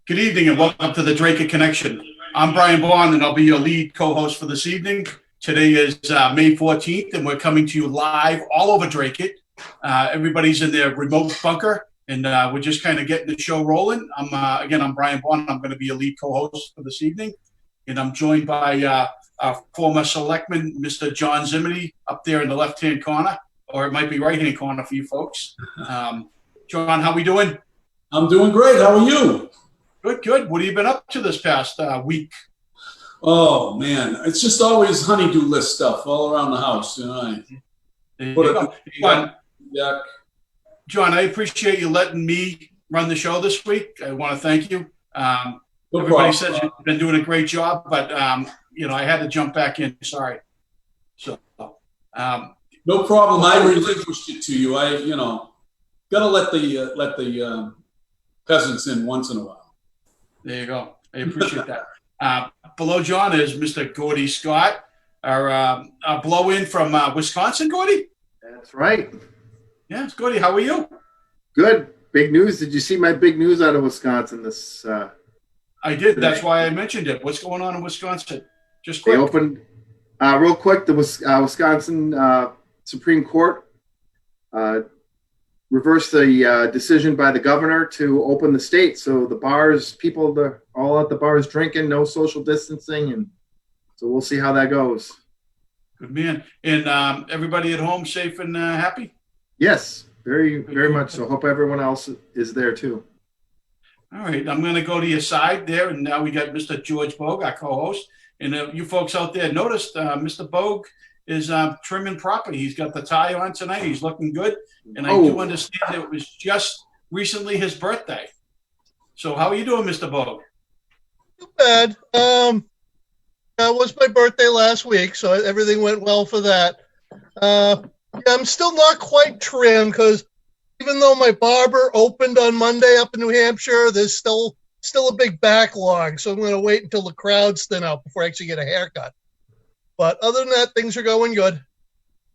Good evening and welcome to the Dracut Connection. I'm Brian Bond and I'll be your lead co-host for this evening. Today is May 14th and we're coming to you live all over Dracut. Everybody's in their remote bunker and we're just kind of getting the show rolling. I'm Brian Bond. I'm going to be your lead co-host for this evening. And I'm joined by our former selectman, Mr. John Zimmerty, up there in the left-hand corner, or it might be right-hand corner for you folks. John, how we doing? I'm doing great. How are you? Good. What have you been up to this past week? Oh man, it's just always honeydew list stuff all around the house. John, I appreciate you letting me run the show this week. I want to thank you. No Everybody problem. says you've been doing a great job, but I had to jump back in. Sorry. So, no problem. I relinquished it to you. I, gotta let the peasants in once in a while. There you go. I appreciate that. Below John is Mr. Gordy Scott, our blow-in from Wisconsin. Gordy? That's right. Yes, Gordy, how are you? Good. Big news. Did you see my big news out of Wisconsin this I did. Today? That's why I mentioned it. What's going on in Wisconsin? Just quick. They opened, real quick, the Wisconsin Supreme Court reversed the decision by the governor to open the state. So the bars, people are all at the bars drinking, no social distancing. And so we'll see how that goes. Good man. And everybody at home safe and happy? Yes, very, very much so. Hope everyone else is there too. All right. I'm going to go to your side there. And now we got Mr. George Bogue, our co-host. And you folks out there noticed Mr. Bogue is trimming property. He's got the tie on tonight. He's looking good. And I do understand it was just recently his birthday. So how are you doing, Mr. Bogue? Too bad. It was my birthday last week, so everything went well for that. I'm still not quite trimmed because even though my barber opened on Monday up in New Hampshire, there's still a big backlog. So I'm going to wait until the crowds thin out before I actually get a haircut. But other than that, things are going good.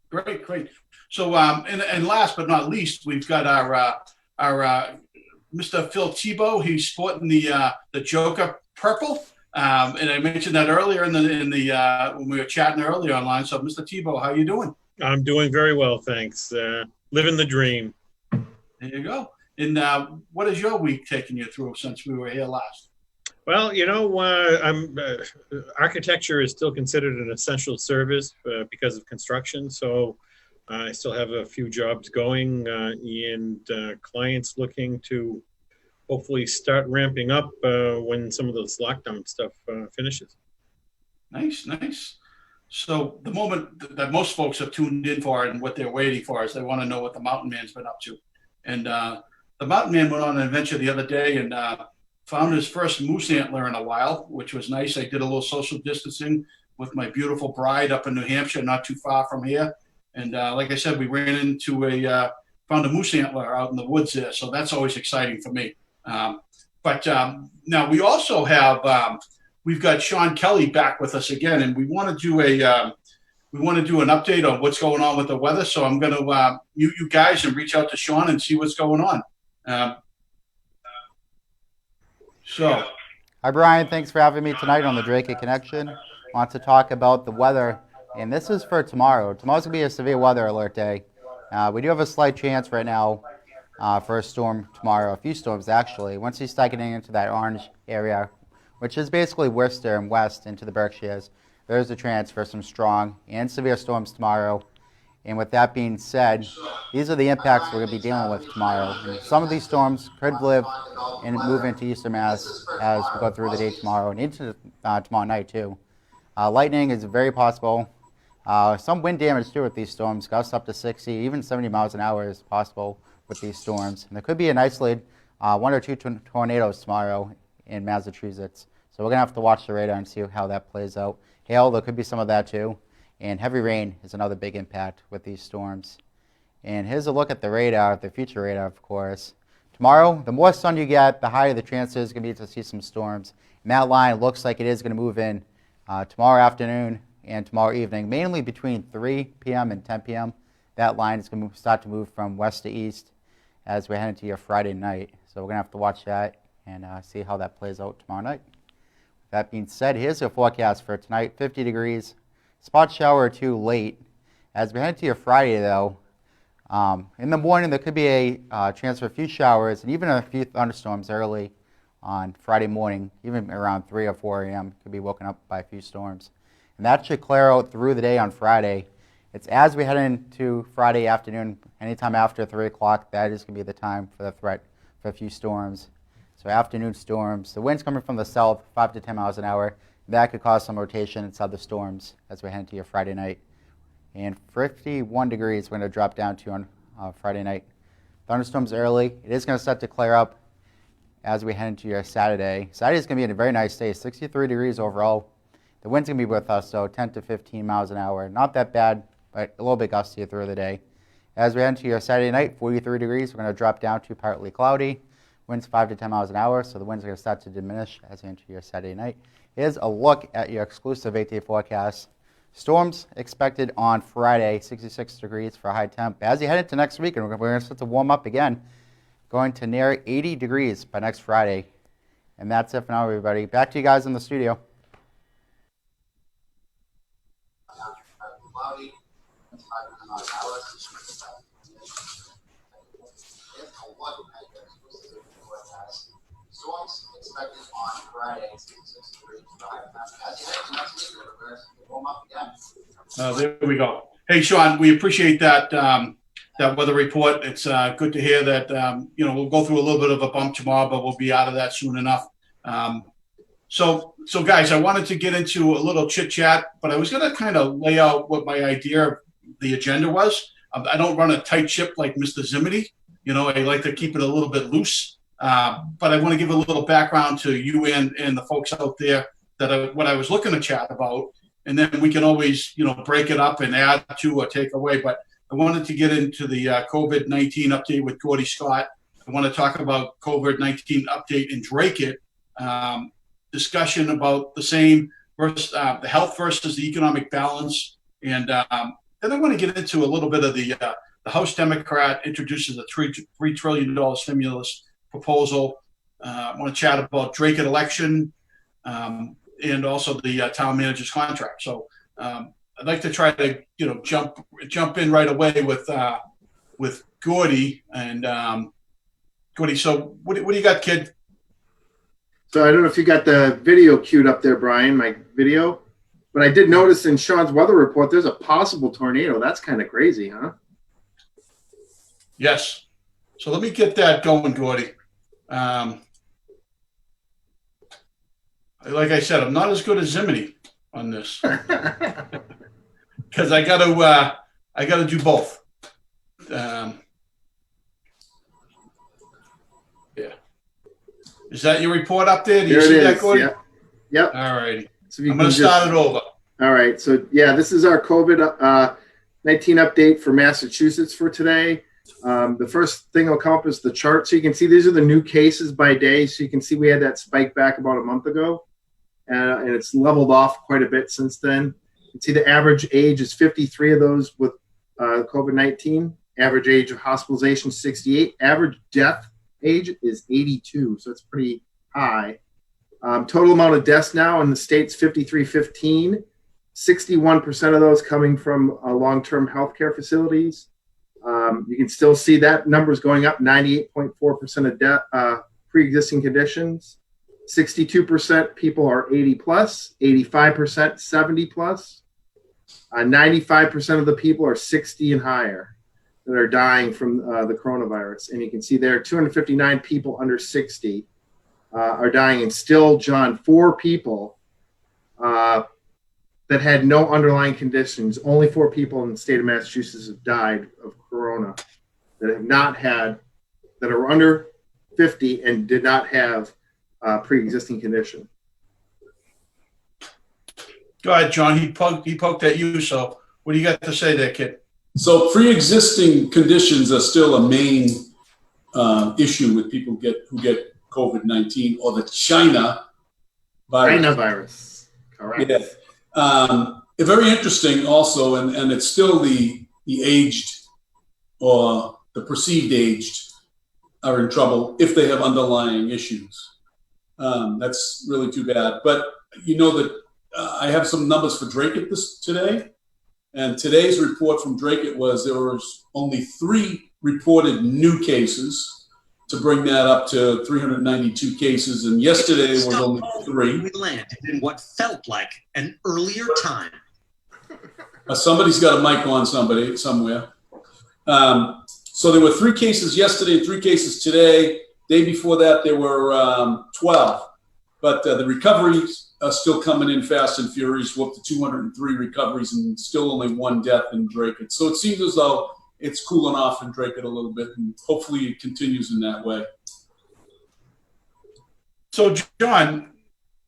Great. So, and last but not least, we've got our Mr. Phil Tebow. He's sporting the Joker purple, and I mentioned that earlier in the when we were chatting earlier online. So, Mr. Tebow, how you doing? I'm doing very well, thanks. Living the dream. There you go. And what is your week taking you through since we were here last? Well, architecture is still considered an essential service because of construction. So I still have a few jobs going and clients looking to hopefully start ramping up when some of this lockdown stuff finishes. Nice. So the moment that most folks have tuned in for and what they're waiting for is they want to know what the Mountain Man's been up to. And the Mountain Man went on an adventure the other day and found his first moose antler in a while, which was nice. I did a little social distancing with my beautiful bride up in New Hampshire, not too far from here. And like I said, we ran into found a moose antler out in the woods there. So that's always exciting for me. But now we also have, we've got Sean Kelly back with us again, and we want to do an update on what's going on with the weather. So I'm going to mute you guys and reach out to Sean and see what's going on. Hi, Brian. Thanks for having me tonight on the Dracut Connection. I want to talk about the weather, and this is for tomorrow. Tomorrow's going to be a severe weather alert day. We do have a slight chance right now for a storm tomorrow, a few storms actually. Once you start getting into that orange area, which is basically Worcester and west into the Berkshires, there's a chance for some strong and severe storms tomorrow. And with that being said, these are the impacts we're going to be dealing with tomorrow. And some of these storms could live and move into eastern Mass as we go through the day tomorrow and into tomorrow night too. Lightning is very possible. Some wind damage too with these storms, gusts up to 60, even 70 miles an hour is possible with these storms. And there could be an isolated 1 or 2 tornadoes tomorrow in Massachusetts. So we're going to have to watch the radar and see how that plays out. Hail, there could be some of that too. And heavy rain is another big impact with these storms. And here's a look at the radar, the future radar, of course. Tomorrow, the more sun you get, the higher the chances is going to be to see some storms. And that line looks like it is going to move in tomorrow afternoon and tomorrow evening, mainly between 3 p.m. and 10 p.m. That line is going to start to move from west to east as we head into your Friday night. So we're going to have to watch that and see how that plays out tomorrow night. That being said, here's your forecast for tonight. 50 degrees. Spot shower or two late. As we head to your Friday, though, in the morning there could be a chance for a few showers and even a few thunderstorms early on Friday morning, even around 3 or 4 a.m. Could be woken up by a few storms. And that should clear out through the day on Friday. It's as we head into Friday afternoon, anytime after 3 o'clock, that is going to be the time for the threat for a few storms. So afternoon storms, the wind's coming from the south, 5 to 10 miles an hour. That could cause some rotation inside the storms as we head into your Friday night. And 51 degrees we're going to drop down to on Friday night. Thunderstorms early. It is going to start to clear up as we head into your Saturday. Saturday is going to be a very nice day, 63 degrees overall. The wind's going to be with us, though, 10 to 15 miles an hour. Not that bad, but a little bit gusty through the day. As we head into your Saturday night, 43 degrees. We're going to drop down to partly cloudy. Winds 5 to 10 miles an hour, so the winds are going to start to diminish as we enter your Saturday night. Here's a look at your exclusive 8-day forecast. Storms expected on Friday, 66 degrees for a high temp. As you head into next week, and we're going to start to warm up again, going to near 80 degrees by next Friday. And that's it for now, everybody. Back to you guys in the studio. Storms expected on Friday, 66 degrees. As you head to next week, we're going to warm up again. There we go. Hey, Sean, we appreciate that that weather report. It's good to hear that. We'll go through a little bit of a bump tomorrow, but we'll be out of that soon enough. So guys, I wanted to get into a little chit chat, but I was going to kind of lay out what my idea of the agenda was. I don't run a tight ship like Mr. Zimity. I like to keep it a little bit loose. But I want to give a little background to you and the folks out there that what I was looking to chat about, and then we can always break it up and add to or take away. But I wanted to get into the COVID-19 update with Gordy Scott. I want to talk about COVID-19 update in Dracut, discussion about the same versus the health versus the economic balance, and then I want to get into a little bit of the House Democrat introduces a $3 trillion stimulus proposal. I want to chat about Dracut election and also the town manager's contract. So I'd like to try to jump in right away with Gordy and Gordy. So what do you got, kid? So I don't know if you got the video queued up there, Brian, my video, but I did notice in Sean's weather report there's a possible tornado. That's kind of crazy, huh? Yes. So let me get that going, Gordy. Like I said, I'm not as good as Zimity on this because I got to do both. Yeah. Is that your report up there? Do you see that, Gordy? Yep. All right. So I'm going to start it over. All right. So yeah, this is our COVID-19 update for Massachusetts for today. The first thing will come up is the chart. So you can see these are the new cases by day. So you can see we had that spike back about a month ago, and it's leveled off quite a bit since then. You can see the average age is 53 of those with COVID-19. Average age of hospitalization 68. Average death age is 82. So it's pretty high. Total amount of deaths now in the state's 5315. 61% of those coming from long-term healthcare facilities. You can still see that numbers going up, 98.4% of death, pre-existing conditions. 62% people are 80 plus, 85% 70 plus. 95% of the people are 60 and higher that are dying from the coronavirus. And you can see there 259 people under 60 are dying. And still, John, 4 people that had no underlying conditions. Only 4 people in the state of Massachusetts have died of corona that have not had, that are under 50 and did not have pre-existing condition. Go ahead, John. He poked at you. So what do you got to say there, kid? So pre-existing conditions are still a main issue with people who get COVID-19 or the China virus. China virus, correct. Yeah. Very interesting also, and it's still the aged or the perceived aged are in trouble if they have underlying issues. That's really too bad. But you know that I have some numbers for Dracut today. And today's report from Dracut was there was only 3 reported new cases to bring that up to 392 cases. And yesterday was only 3. We landed in what felt like an earlier time. Somebody's got a mic on somewhere. So there were 3 cases yesterday and 3 cases today. Day before that, there were 12. But the recoveries are still coming in fast and furious. We're up to 203 recoveries and still only 1 death in Dracut. So it seems as though it's cooling off in Dracut a little bit, and hopefully it continues in that way. So, John,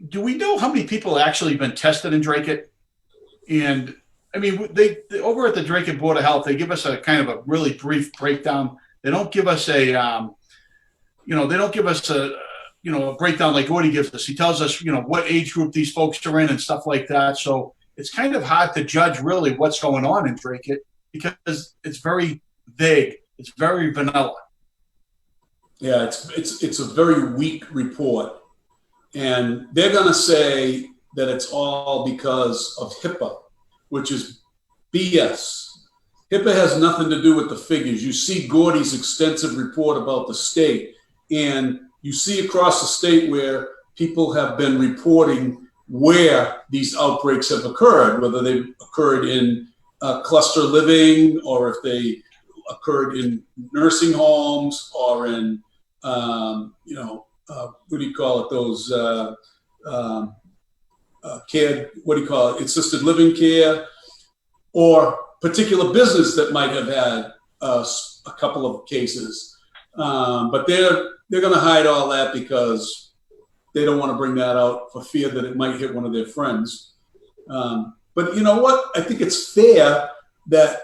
do we know how many people actually been tested in Dracut? And I mean, they over at the Dracut Board of Health, they give us a kind of a really brief breakdown. They don't give us a, they don't give us a breakdown like Gordy gives us. He tells us, what age group these folks are in and stuff like that. So it's kind of hard to judge really what's going on in Dracut because it's very vague. It's very vanilla. Yeah, it's a very weak report. And they're going to say that it's all because of HIPAA, which is BS. HIPAA has nothing to do with the figures. You see Gordy's extensive report about the state, and you see across the state where people have been reporting where these outbreaks have occurred, whether they've occurred in cluster living or if they occurred in nursing homes or in, what do you call it, those care, assisted living care, or particular business that might have had a couple of cases. But they're going to hide all that because they don't want to bring that out for fear that it might hit one of their friends. But you know what? I think it's fair that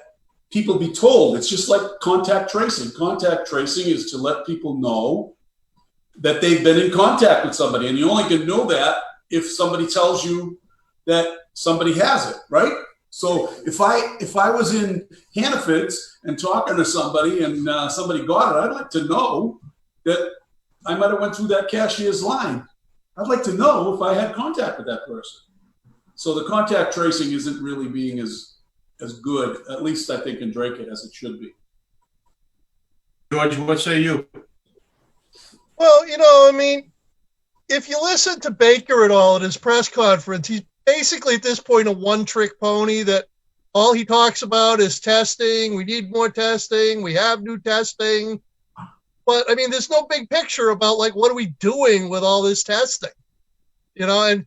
people be told. It's just like contact tracing. Contact tracing is to let people know that they've been in contact with somebody. And you only can know that if somebody tells you that somebody has it, right? So if I was in Hannaford's and talking to somebody and somebody got it, I'd like to know that I might have went through that cashier's line. I'd like to know if I had contact with that person. So the contact tracing isn't really being as good, at least I think in Dracut, as it should be. George, what say you? Well, if you listen to Baker at all at his press conference, he's basically at this point a one-trick pony that all he talks about is testing. We need more testing. We have new testing. But, there's no big picture about, what are we doing with all this testing? And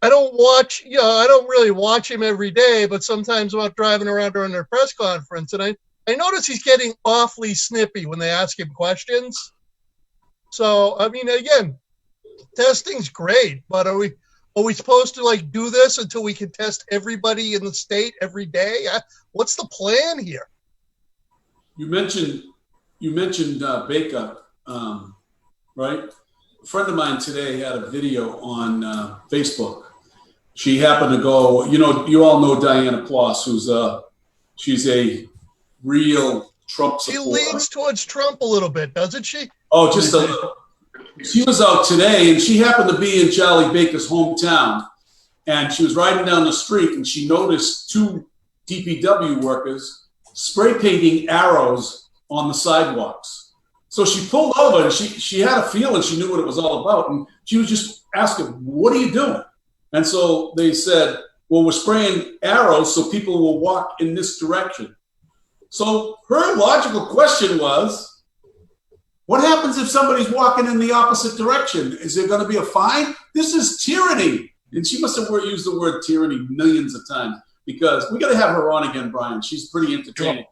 I don't really watch him every day, but sometimes I'm out driving around during their press conference, and I notice he's getting awfully snippy when they ask him questions. So, again, testing's great, but are we supposed to do this until we can test everybody in the state every day? What's the plan here? You mentioned Baker, right? A friend of mine today had a video on Facebook. She happened to go, you all know Diana Ploss, she's a real Trump supporter. She leans towards Trump a little bit, doesn't she? Oh, just a little. She was out today, and she happened to be in Charlie Baker's hometown. And she was riding down the street, and she noticed 2 DPW workers spray painting arrows on the sidewalks. So she pulled over, and she had a feeling she knew what it was all about. And she was just asking, what are you doing? And so they said, well, we're spraying arrows so people will walk in this direction. So her logical question was, what happens if somebody's walking in the opposite direction? Is there going to be a fine? This is tyranny. And she must have used the word tyranny millions of times, because we got to have her on again, Brian. She's pretty entertaining.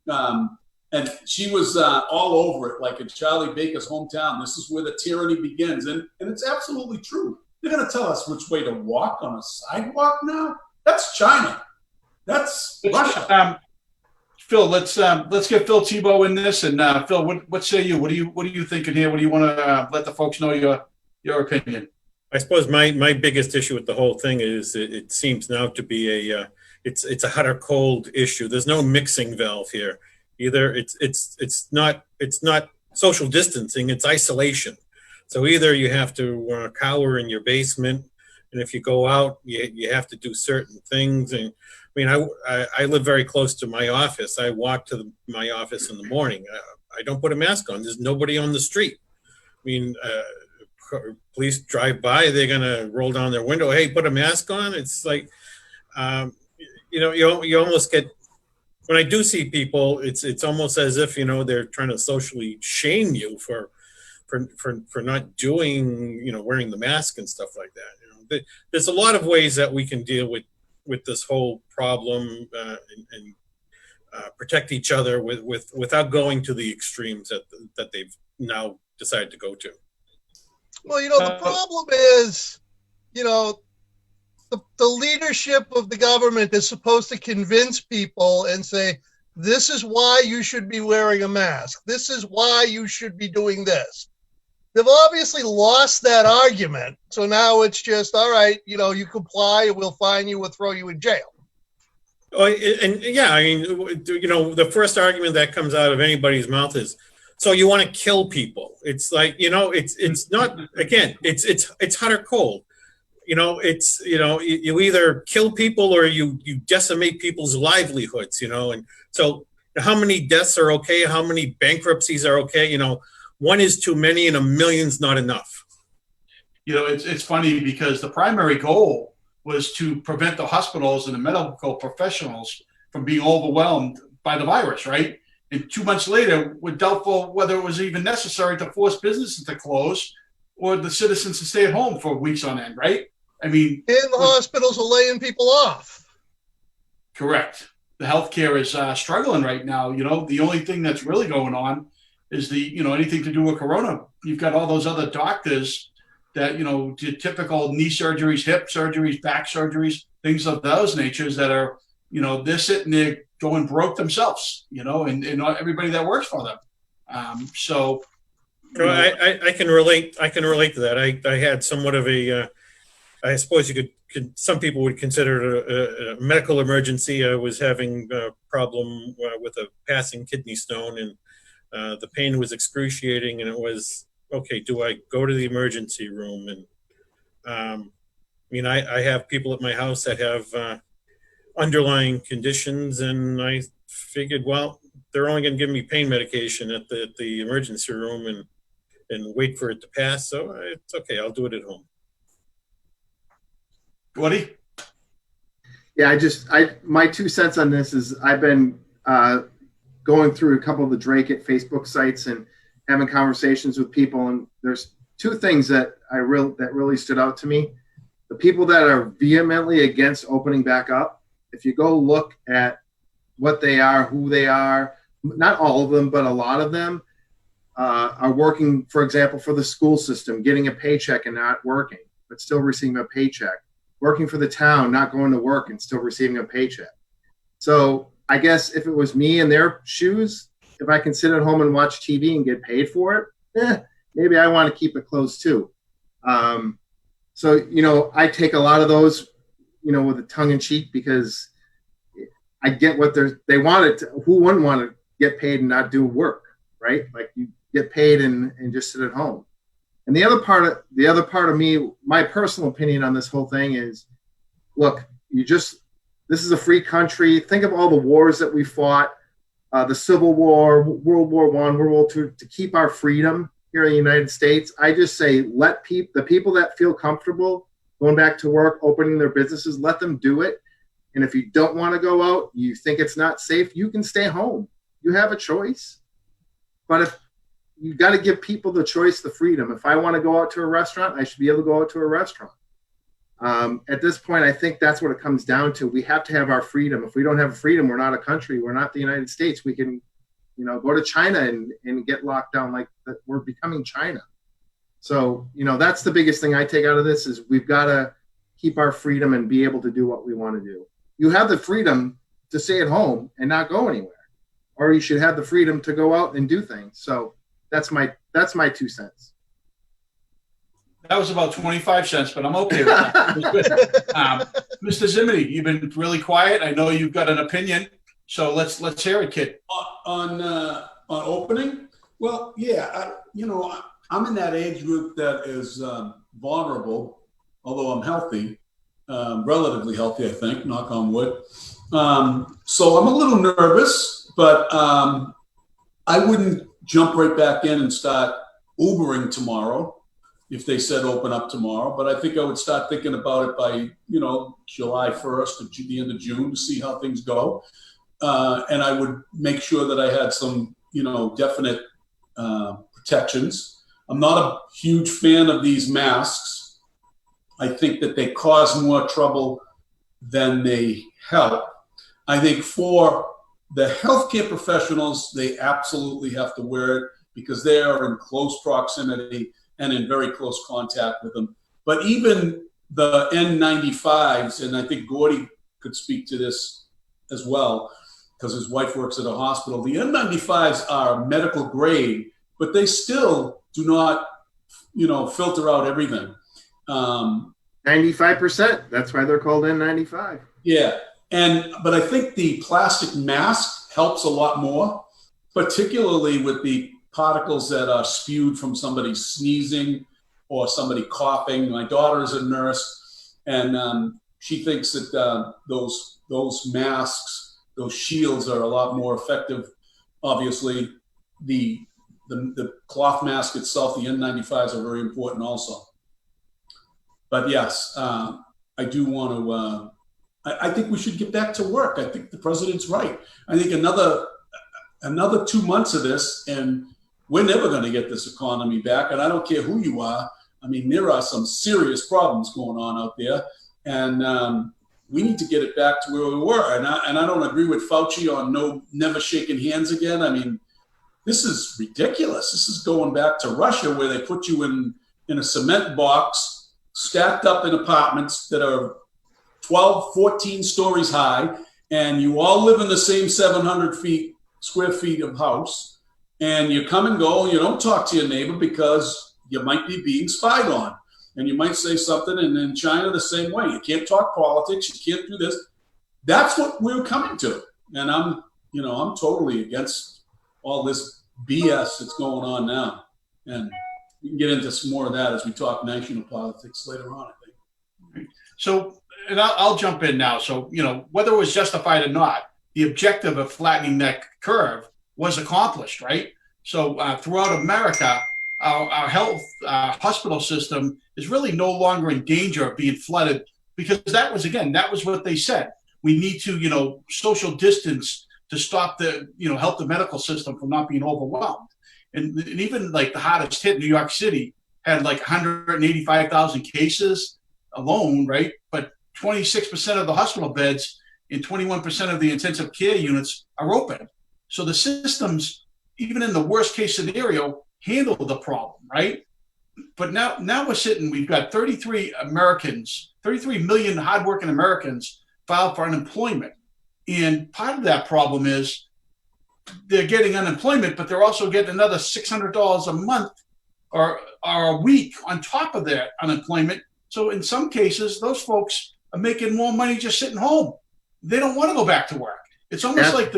And she was all over it, like in Charlie Baker's hometown. This is where the tyranny begins. And it's absolutely true. They're going to tell us which way to walk on a sidewalk now? That's China. That's Russia. Phil, let's get Phil Tebow in this. And Phil, what say you? What are you thinking here? What do you want to let the folks know your opinion? I suppose my biggest issue with the whole thing is it seems now to be it's a hot or cold issue. There's no mixing valve here. Either it's not social distancing, it's isolation. So either you have to cower in your basement, and if you go out, you have to do certain things. And I mean, I live very close to my office. I walk to my office in the morning. I don't put a mask on. There's nobody on the street. I mean, police drive by, they're gonna roll down their window. Hey, put a mask on. It's like, you almost get. When I do see people, it's almost as if they're trying to socially shame you for not doing wearing the mask and stuff like that. There's a lot of ways that we can deal with this whole problem and protect each other without going to the extremes that they've now decided to go to. Well, the problem is, the leadership of the government is supposed to convince people and say, this is why you should be wearing a mask. This is why you should be doing this. They've obviously lost that argument. So now it's just, all right, you comply, we'll fine you, we'll throw you in jail. Oh, and yeah, I mean, the first argument that comes out of anybody's mouth is, so you want to kill people. It's like, it's not, again, it's hot or cold. You either kill people or you decimate people's livelihoods, and so how many deaths are okay? How many bankruptcies are okay? One is too many and a million's not enough. It's funny because the primary goal was to prevent the hospitals and the medical professionals from being overwhelmed by the virus, right? And 2 months later, we're doubtful whether it was even necessary to force businesses to close or the citizens to stay at home for weeks on end, right? I mean, and the hospitals are laying people off. Correct. The healthcare is struggling right now. The only thing that's really going on is anything to do with Corona. You've got all those other doctors that, do typical knee surgeries, hip surgeries, back surgeries, things of those natures that are, they're sitting there going broke themselves, and everybody that works for them. I can relate to that. I had somewhat of a, I suppose you could, some people would consider it a medical emergency. I was having a problem with a passing kidney stone, and the pain was excruciating, and it was, okay, do I go to the emergency room? And I have people at my house that have underlying conditions, and I figured, well, they're only going to give me pain medication at the emergency room and wait for it to pass. So it's okay. I'll do it at home. Woody? Yeah, my 2 cents on this is I've been going through a couple of the Dracut Facebook sites and having conversations with people, and there's 2 things that really stood out to me. The people that are vehemently against opening back up, if you go look at what they are, who they are, not all of them, but a lot of them are working, for example, for the school system, getting a paycheck and not working, but still receiving a paycheck. Working for the town, not going to work and still receiving a paycheck. So I guess if it was me in their shoes, if I can sit at home and watch TV and get paid for it, maybe I want to keep it closed too. So, I take a lot of those, with a tongue in cheek, because I get what they wanted to. Who wouldn't want to get paid and not do work, right? Like, you get paid and just sit at home. And the other part of me, my personal opinion on this whole thing is, look, this is a free country. Think of all the wars that we fought, the Civil War, World War I, World War II, to keep our freedom here in the United States. I just say, let the people that feel comfortable going back to work, opening their businesses, let them do it. And if you don't want to go out, you think it's not safe, you can stay home. You have a choice. But if you got to give people the choice, the freedom. If I want to go out to a restaurant, I should be able to go out to a restaurant. At this point, I think that's what it comes down to. We have to have our freedom. If we don't have freedom, we're not a country. We're not the United States. We can, go to China and get locked down like that. We're becoming China. So, that's the biggest thing I take out of this is we've got to keep our freedom and be able to do what we want to do. You have the freedom to stay at home and not go anywhere, or you should have the freedom to go out and do things. So, that's my 2 cents. That was about 25 cents, but I'm okay with that. Mr. Zimini, you've been really quiet. I know you've got an opinion, so let's hear it, kid. On opening, well, yeah, I'm in that age group that is vulnerable, although I'm healthy, relatively healthy, I think, knock on wood. So I'm a little nervous, but I wouldn't jump right back in and start Ubering tomorrow if they said open up tomorrow. But I think I would start thinking about it by, July 1st or the end of June to see how things go. And I would make sure that I had some, definite protections. I'm not a huge fan of these masks. I think that they cause more trouble than they help. I think for the healthcare professionals, they absolutely have to wear it because they are in close proximity and in very close contact with them. But even the N95s, and I think Gordy could speak to this as well, because his wife works at a hospital, the N95s are medical grade, but they still do not, filter out everything. 95%. That's why they're called N95. Yeah. But I think the plastic mask helps a lot more, particularly with the particles that are spewed from somebody sneezing or somebody coughing. My daughter is a nurse, and she thinks that those masks, those shields, are a lot more effective. Obviously, the cloth mask itself, the N95s, are very important also. But yes, I do want to. I think we should get back to work. I think the president's right. I think another 2 months of this, and we're never going to get this economy back. And I don't care who you are. I mean, there are some serious problems going on out there, and we need to get it back to where we were. And I don't agree with Fauci on never shaking hands again. I mean, this is ridiculous. This is going back to Russia, where they put you in a cement box, stacked up in apartments that are 12, 14 stories high, and you all live in the same 700 square feet of house, and you come and go, and you don't talk to your neighbor because you might be being spied on, and you might say something. And in China, the same way. You can't talk politics. You can't do this. That's what we're coming to. And I'm totally against all this BS that's going on now. And we can get into some more of that as we talk national politics later on, I think. So, and I'll jump in now. So, whether it was justified or not, the objective of flattening that curve was accomplished, right? So throughout America, our health hospital system is really no longer in danger of being flooded, because that was what they said. We need to, social distance to stop help the medical system from not being overwhelmed. And even like the hardest hit, New York City, had like 185,000 cases alone, right? But 26% of the hospital beds and 21% of the intensive care units are open. So the systems, even in the worst case scenario, handle the problem, right? But now we've got 33 million hardworking Americans filed for unemployment. And part of that problem is they're getting unemployment, but they're also getting another $600 a month or a week on top of their unemployment. So in some cases, those folks are making more money just sitting home. They don't want to go back to work. It's almost like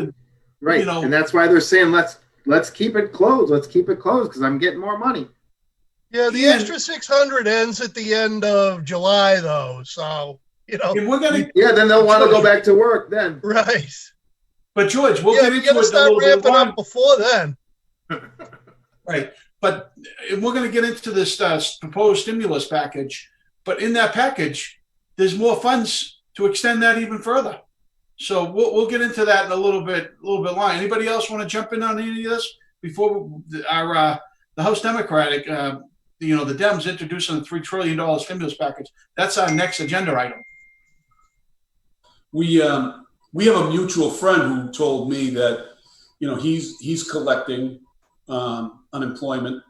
right. And that's why they're saying let's keep it closed. Let's keep it closed because I'm getting more money. Yeah, the extra 600 ends at the end of July, though. So and we're gonna then they'll want to go back to work then. Right. But George, we'll get into it start ramping up before then. Right. But we're going to get into this proposed stimulus package. But in that package, there's more funds to extend that even further. So we'll get into that in a little bit long. Anybody else want to jump in on any of this before the House Democratic, the Dems introducing a $3 trillion stimulus package? That's our next agenda item. We have a mutual friend who told me that he's collecting unemployment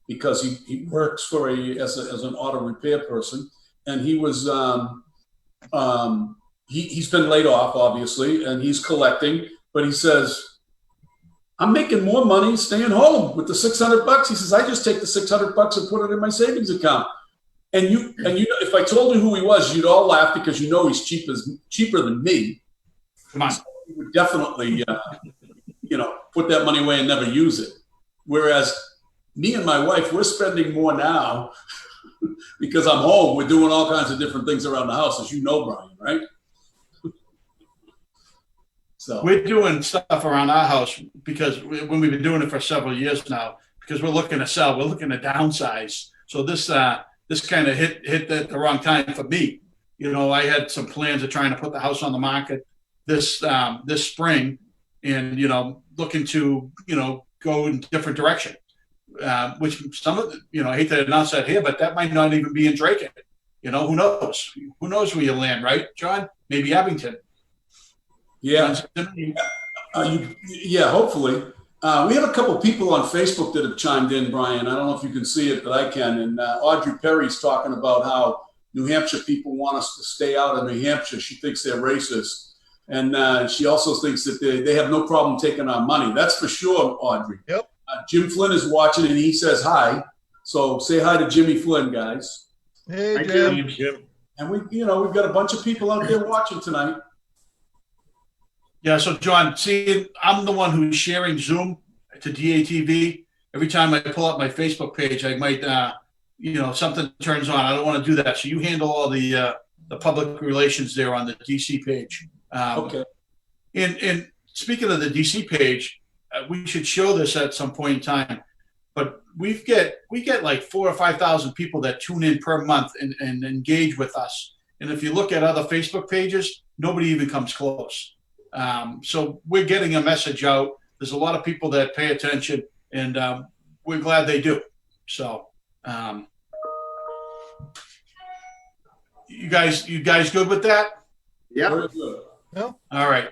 because he works for as an auto repair person, and he was he's been laid off, obviously, and he's collecting. But he says, I'm making more money staying home with the $600. He says, I just take the $600 and put it in my savings account. And if I told you who he was, you'd all laugh because he's cheaper than me. Come on. So he would definitely put that money away and never use it. Whereas me and my wife, we're spending more now because I'm home. We're doing all kinds of different things around the house, as you know, Brian, right? So We're doing stuff around our house because when we've been doing it for several years now, because we're looking to sell, we're looking to downsize. So this kind of hit at the wrong time for me. You know, I had some plans of trying to put the house on the market this spring, and looking to go in different direction. Which some of I hate to announce that here, but that might not even be in Dracut. Who knows? Who knows where you land, right, John? Maybe Abington. yeah, yeah. Hopefully, we have a couple people on Facebook that have chimed in, Brian. I don't know if you can see it, but I can. And Audrey Perry's talking about how New Hampshire people want us to stay out of New Hampshire. She thinks they're racist. And she also thinks that they have no problem taking our money. That's for sure, Audrey. Yep. Jim Flynn is watching, and he says hi. So say hi to Jimmy Flynn, guys. Hey, Hi, Jim. Jim. And we've got a bunch of people out there watching tonight. Yeah. So John, see, I'm the one who's sharing Zoom to DATV. Every time I pull up my Facebook page, I might, something turns on. I don't want to do that. So you handle all the public relations there on the DC page. Okay. And speaking of the DC page, we should show this at some point in time. But we get like 4,000 or 5,000 people that tune in per month and engage with us. And if you look at other Facebook pages, nobody even comes close. So we're getting a message out. There's a lot of people that pay attention, and we're glad they do. So you guys good with that? Yeah. Very good. All right.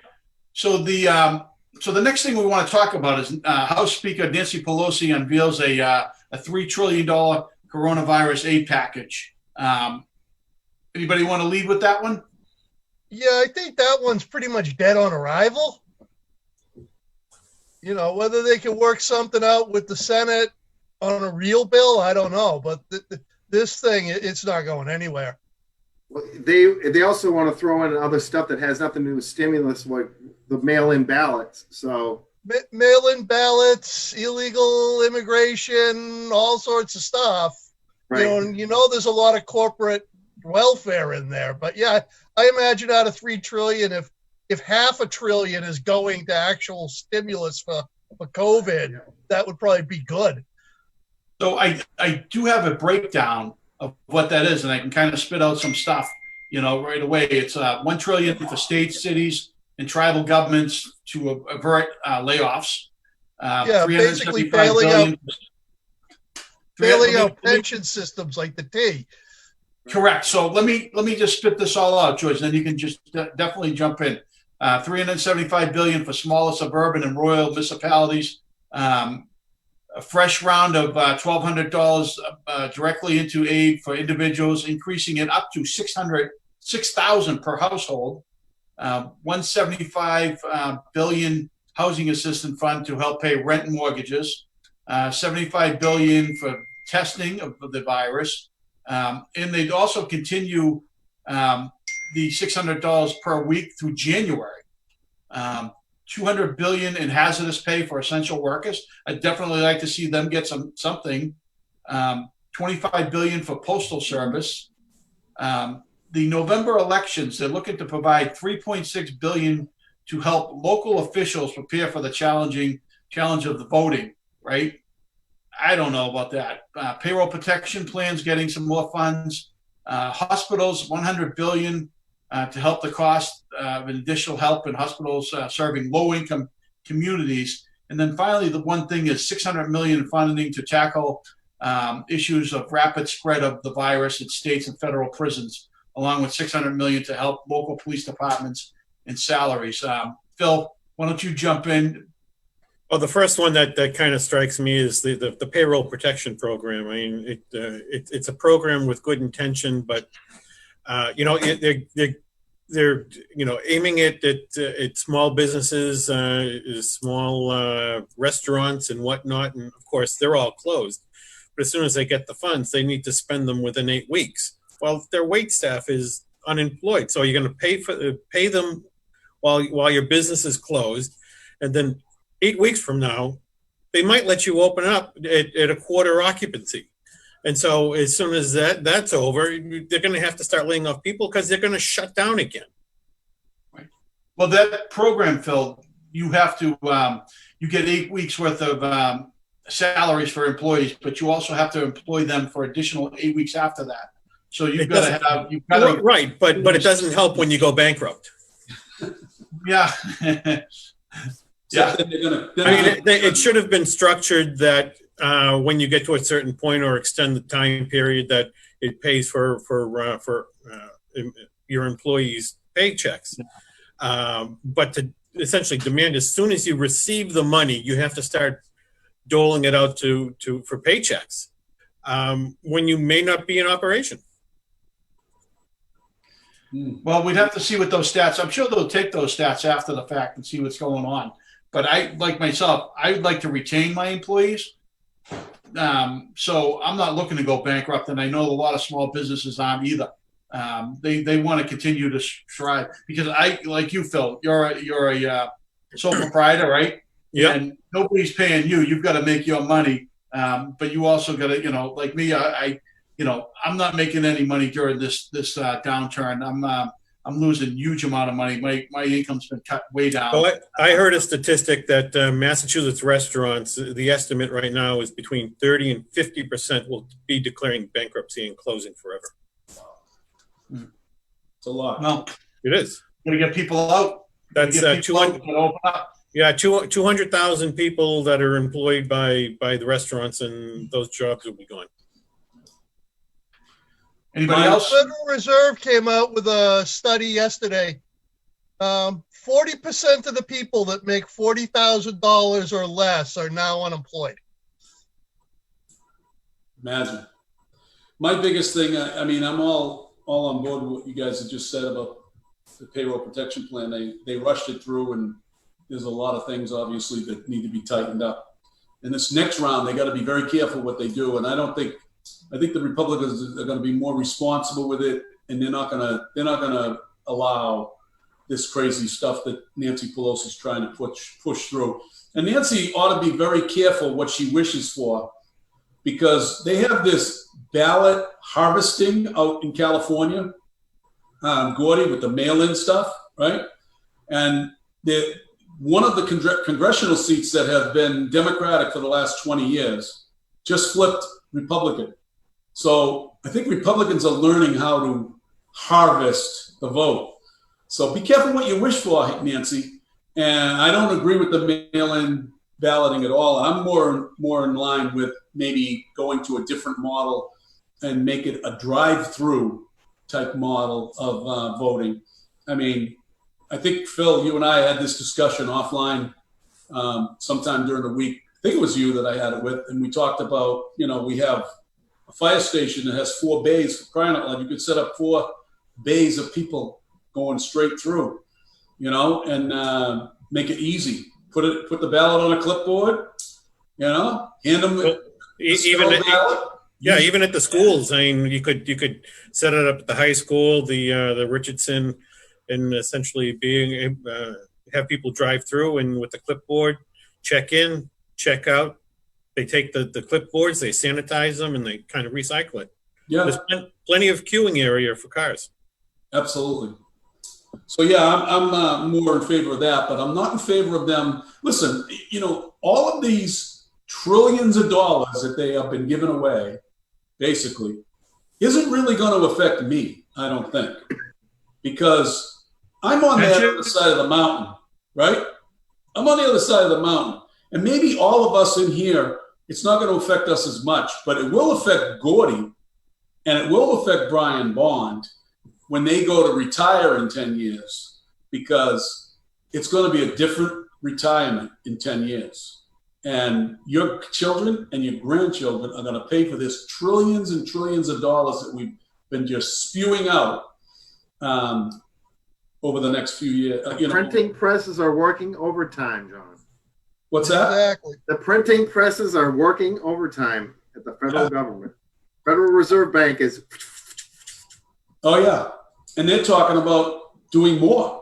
So the next thing we want to talk about is House Speaker Nancy Pelosi unveils a $3 trillion coronavirus aid package. Anybody want to lead with that one? Yeah, I think that one's pretty much dead on arrival. Whether they can work something out with the Senate on a real bill, I don't know. But this thing, it's not going anywhere. Well, they also want to throw in other stuff that has nothing to do with stimulus, like the mail-in ballots. So Mail-in ballots, illegal immigration, all sorts of stuff. right. There's a lot of corporate welfare in there. But yeah, I imagine out of $3 trillion, if half a trillion is going to actual stimulus for COVID, that would probably be good. So I do have a breakdown of what that is, and I can kind of spit out some stuff, right away. It's $1 trillion for states, cities, and tribal governments to avert layoffs. Basically failing out pension systems like the T. Correct. So let me just spit this all out, George. Then you can just definitely jump in. $375 billion for smaller suburban and rural municipalities. A fresh round of $1,200 directly into aid for individuals, increasing it up to $6,000 per household. $175 billion housing assistance fund to help pay rent and mortgages. $75 billion for testing of the virus. And they'd also continue the $600 per week through January. $200 billion in hazardous pay for essential workers. I'd definitely like to see them get something. $25 billion for postal service. The November elections, they're looking to provide $3.6 billion to help local officials prepare for the challenge of the voting. Right? I don't know about that. Payroll protection plans getting some more funds. Hospitals, $100 billion to help the cost of additional help in hospitals serving low-income communities. And then finally, the one thing is $600 million in funding to tackle issues of rapid spread of the virus in states and federal prisons, along with $600 million to help local police departments and salaries. Phil, why don't you jump in? Well, the first one that kind of strikes me is the payroll protection program. I mean, it's a program with good intention, but they're aiming it at small businesses, small restaurants and whatnot, and of course they're all closed. But as soon as they get the funds, they need to spend them within 8 weeks. Well, their wait staff is unemployed, so you're going to pay them while your business is closed, and then 8 weeks from now, they might let you open up at a quarter occupancy. And so as soon as that's over, they're going to have to start laying off people because they're going to shut down again. Right. Well, that program, Phil, you have to, you get 8 weeks worth of salaries for employees, but you also have to employ them for additional 8 weeks after that. So you've got to have, you've got to. Right, but it doesn't help when you go bankrupt. Yeah. Yeah. It should have been structured that when you get to a certain point or extend the time period that it pays for your employees' paychecks. But to essentially demand as soon as you receive the money, you have to start doling it out for paychecks when you may not be in operation. Well, we'd have to see what those stats. I'm sure they'll take those stats after the fact and see what's going on. But I, like myself, I would like to retain my employees. So I'm not looking to go bankrupt, and I know a lot of small businesses aren't either. They want to continue to strive because I, like you, Phil, you're a sole proprietor, right? Yeah. And nobody's paying you. You've got to make your money, but you also got to, like me, I'm not making any money during this downturn. I'm losing a huge amount of money. My income's been cut way down. Well, I heard a statistic that Massachusetts restaurants, the estimate right now is between 30 and 50% will be declaring bankruptcy and closing forever. It's a lot. Well, it is. Going to get people out. That's 200. Open up. Yeah, 200,000 people that are employed by the restaurants, and those jobs will be gone. Anybody else? The Federal Reserve came out with a study yesterday. 40% of the people that make $40,000 or less are now unemployed. Imagine. My biggest thing, I'm all on board with what you guys have just said about the payroll protection plan. They rushed it through, and there's a lot of things obviously that need to be tightened up. In this next round, they got to be very careful what they do, and I think the Republicans are going to be more responsible with it, and they're not going to allow this crazy stuff that Nancy Pelosi's trying to push through. And Nancy ought to be very careful what she wishes for, because they have this ballot harvesting out in California, Gordy, with the mail-in stuff, right? And one of the congressional seats that have been Democratic for the last 20 years just flipped Republican. So I think Republicans are learning how to harvest the vote. So be careful what you wish for, Nancy. And I don't agree with the mail-in balloting at all. I'm more in line with maybe going to a different model and make it a drive-through type model of voting. I mean, I think, Phil, you and I had this discussion offline sometime during the week. I think it was you that I had it with, and we talked about, we have a fire station that has 4 bays. For crying out loud, you could set up 4 bays of people going straight through, and make it easy. Put the ballot on a clipboard, hand them even at the schools. I mean, you could set it up at the high school, the Richardson, and essentially have people drive through and with the clipboard, check in, check out. They take the clipboards, they sanitize them, and they kind of recycle it. Yeah, there's plenty of queuing area for cars. Absolutely. So yeah, I'm more in favor of that, but I'm not in favor of them. Listen, all of these trillions of dollars that they have been giving away, basically, isn't really going to affect me, I don't think, because I'm on the other side of the mountain, right? I'm on the other side of the mountain. And maybe all of us in here, it's not going to affect us as much, but it will affect Gordy, and it will affect Brian Bond when they go to retire in 10 years, because it's going to be a different retirement in 10 years. And your children and your grandchildren are going to pay for this trillions and trillions of dollars that we've been just spewing out over the next few years. Printing presses are working overtime, John. What's that? Exactly. The printing presses are working overtime at the federal government. Federal Reserve Bank is. Oh yeah, and they're talking about doing more.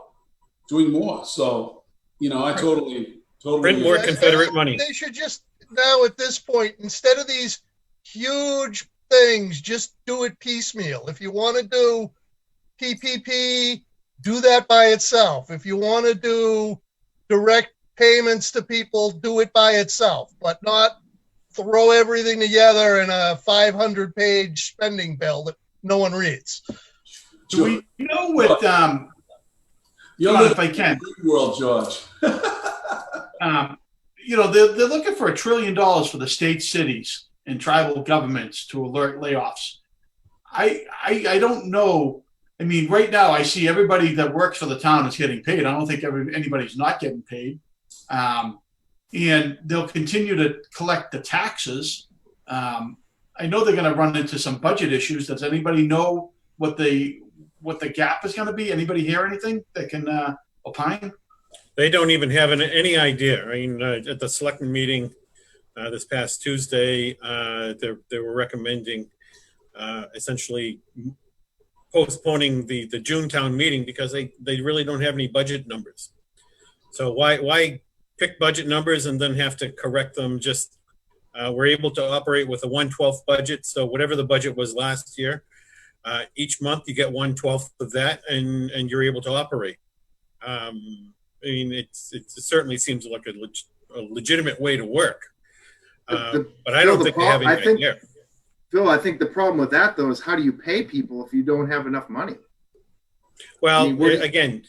So I totally print more Confederate money. They should just now at this point, instead of these huge things, just do it piecemeal. If you want to do PPP, do that by itself. If you want to do direct payments to people, do it by itself, but not throw everything together in a 500-page spending bill that no one reads. Do we know what, You're John, in if I can, the world, George. you know, they're looking for $1 trillion for the state cities and tribal governments to alert layoffs. I don't know. I mean, right now I see everybody that works for the town is getting paid. I don't think anybody's not getting paid. And they'll continue to collect the taxes. I know they're going to run into some budget issues. Does anybody know what the gap is going to be? Anybody hear anything that can opine? They don't even have any idea. I mean, at the selectmen meeting this past Tuesday, they were recommending essentially postponing the June town meeting because they really don't have any budget numbers. So why pick budget numbers and then have to correct them? Just we're able to operate with a 1/12 budget. So whatever the budget was last year, each month you get 1/12 of that, and you're able to operate. I mean, it certainly seems like a legitimate way to work, but I don't think they have any idea. Phil, I think the problem with that though is how do you pay people if you don't have enough money? Well, I mean, again,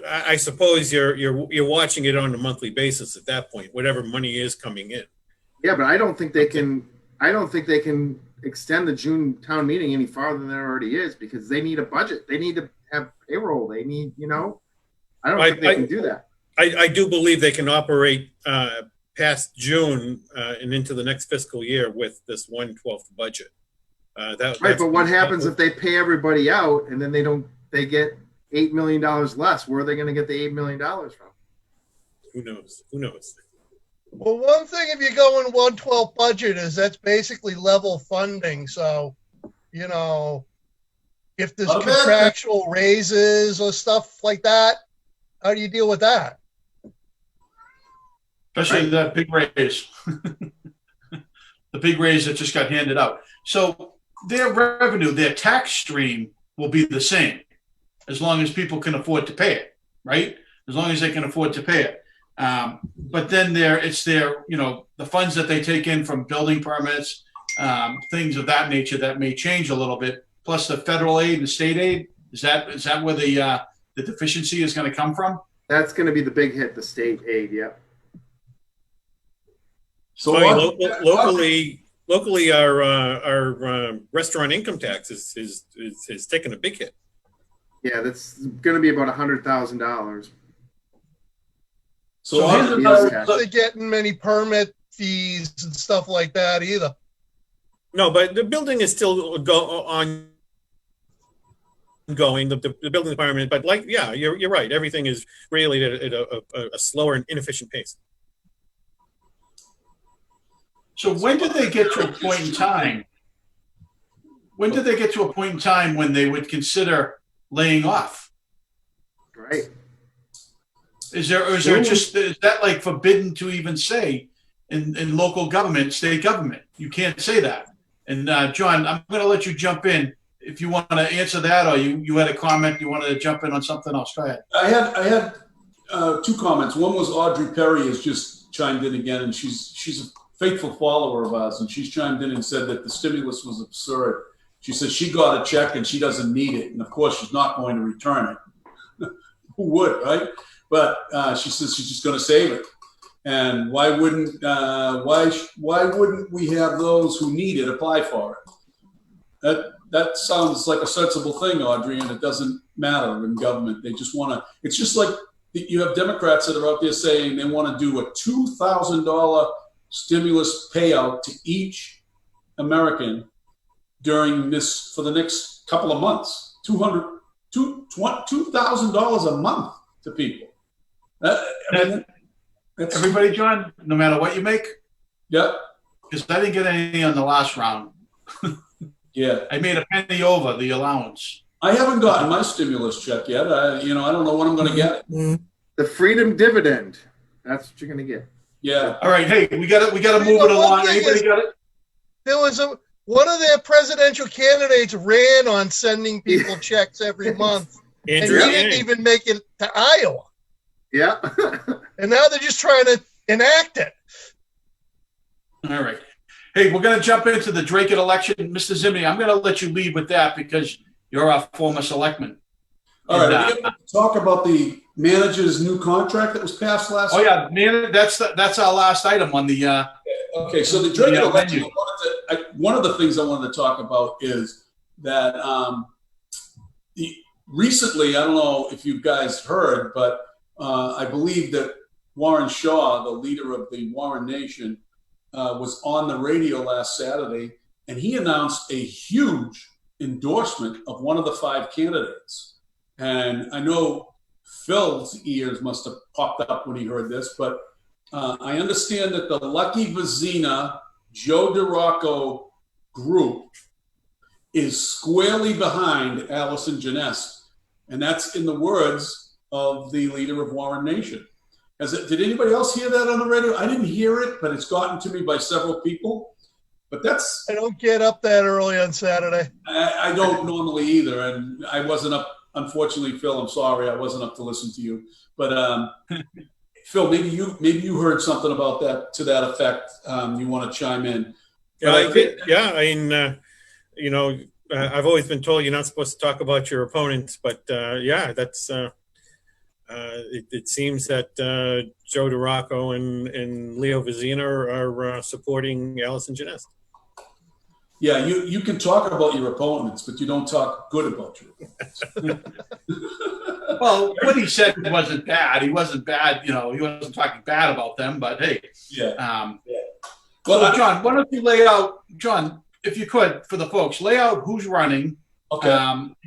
I suppose you're watching it on a monthly basis at that point, whatever money is coming in. Yeah, but I don't think they can. I don't think they can extend the June town meeting any farther than there already is because they need a budget. They need to have payroll. They need, you know. I don't think they can do that. I do believe they can operate past June and into the next fiscal year with this 1/12 budget. Right, but what happens if they pay everybody out and then they get $8 million less? Where are they going to get the $8 million from? Who knows? Who knows? Well, one thing if you go in 1/12 budget is that's basically level funding. So, you know, if there's contractual raises or stuff like that, how do you deal with that? Especially that big raise, the big raise that just got handed out. So their revenue, their tax stream will be the same as long as people can afford to pay it, right? As long as they can afford to pay it. But then it's their, you know, the funds that they take in from building permits, things of that nature that may change a little bit, plus the federal aid and state aid. Is that where the deficiency is going to come from? That's going to be the big hit, the state aid, yeah. So locally, our restaurant income tax is taking a big hit. Yeah, that's going to be about $100,000. So they're getting many permit fees and stuff like that either. No, but the building is still ongoing. The building department, but you're right. Everything is really at a slower and inefficient pace. So when did they get to a point in time? When did they get to a point in time when they would consider laying off? Right. Is that like forbidden to even say in local government, state government? You can't say that. And John, I'm going to let you jump in if you want to answer that, or you had a comment you wanted to jump in on something else. Go ahead. I had two comments. One was Audrey Perry has just chimed in again, and she's a faithful follower of ours, and she's chimed in and said that the stimulus was absurd. She said she got a check and she doesn't need it, and of course she's not going to return it. Who would, right? But she says she's just going to save it. And why wouldn't we have those who need it apply for it? That sounds like a sensible thing, Audrey, and it doesn't matter in government. They just want to. It's just like you have Democrats that are out there saying they want to do a $2,000 stimulus payout to each American during this for the next couple of months. $2,000 a month to people. That's everybody, John, no matter what you make. Yep. Because I didn't get any on the last round. Yeah. I made a penny over the allowance. I haven't gotten my stimulus check yet. I don't know when I'm going to get it. The freedom dividend. That's what you're going to get. Yeah. All right, hey, we got to move it along. Anybody got it? There was one of their presidential candidates ran on sending people checks every month, and Andrew he didn't Yang. even make it to Iowa. Yeah. And now they're just trying to enact it. All right. Hey, we're going to jump into the Dracut election. Mr. Zimney, I'm going to let you lead with that because you're our former selectman. All right. Are we going to talk about the manager's new contract that was passed last Oh, yeah, man, that's our last item on the Okay, so the Dracut election, menu. one of the things I wanted to talk about is that recently, I don't know if you guys heard, but I believe that Warren Shaw, the leader of the Warren Nation, was on the radio last Saturday, and he announced a huge endorsement of one of the 5 candidates. And I know Phil's ears must have popped up when he heard this, but I understand that the Lucky Vizina, Joe DeRocco group is squarely behind Allison Janess. And that's in the words of the leader of Warren Nation. Did anybody else hear that on the radio? I didn't hear it, but it's gotten to me by several people. But I don't get up that early on Saturday. I don't normally either. And I wasn't up, unfortunately, Phil, I'm sorry, I wasn't up to listen to you. But Phil, maybe you heard something about that, to that effect. You want to chime in? Yeah, I did. Yeah, I mean, you know, I've always been told you're not supposed to talk about your opponents, but yeah, that's it seems that Joe DeRocco and Leo Vizina are supporting Allison Janess. Yeah, you can talk about your opponents, but you don't talk good about your opponents. Well, what he said wasn't bad. He wasn't bad, you know, he wasn't talking bad about them, but hey. Yeah. Well, John, why don't you lay out, John, if you could, for the folks, lay out who's running. Okay.